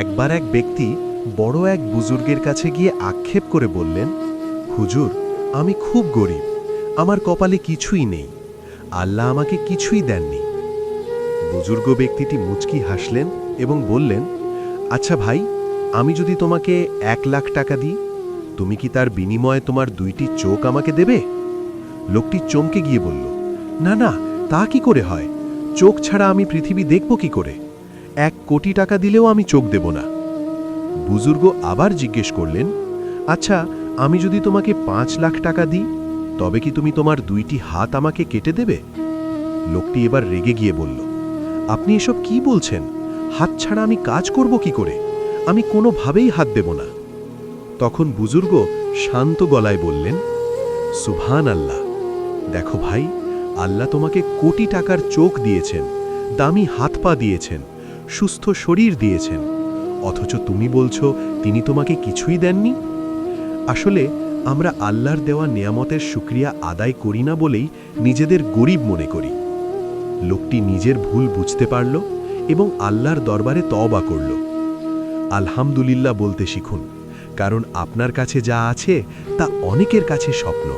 একবার এক ব্যক্তি বড় এক বুজুর্গের কাছে গিয়ে আক্ষেপ করে বললেন, হুজুর, আমি খুব গরিব, আমার কপালে কিছুই নেই, আল্লাহ আমাকে কিছুই দেননি। বুজুর্গ ব্যক্তিটি মুচকি হাসলেন এবং বললেন, আচ্ছা ভাই, আমি যদি তোমাকে 1,00,000 টাকা দিই, তুমি কি তার বিনিময়ে তোমার 2টি চোখ আমাকে দেবে? লোকটি চমকে গিয়ে বলল, না না, তা কি করে হয়? চোখ ছাড়া আমি পৃথিবী দেখব কি করে? 1 কোটি টাকা দিলেও আমি চোখ দেব না। বুজুর্গ আবার জিজ্ঞেস করলেন, আচ্ছা, আমি যদি তোমাকে 5,00,000 টাকা দিই, তবে কি তুমি তোমার 2টি হাত আমাকে কেটে দেবে? লোকটি এবার রেগে গিয়ে বলল, আপনি এসব কি বলছেন? হাত ছাড়া আমি কাজ করব কি করে? আমি কোনোভাবেই হাত দেব না। তখন বুজুর্গ শান্ত গলায় বললেন, সুবহান আল্লাহ, দেখো ভাই, আল্লাহ তোমাকে কোটি টাকার চোখ দিয়েছেন, দামি হাত পা দিয়েছেন, সুস্থ শরীর দিয়েছেন, অথচ তুমি বলছো তিনি তোমাকে কিছুই দেননি। আসলে আমরা আল্লাহর দেওয়া নেয়ামতের শুকরিয়া আদায় করি না বলেই নিজেদের গরিব মনে করি। লোকটি নিজের ভুল বুঝতে পারল এবং আল্লাহর দরবারে তওবা করল। আলহামদুলিল্লাহ বলতে শিখুন, কারণ আপনার কাছে যা আছে তা অনেকের কাছে স্বপ্ন।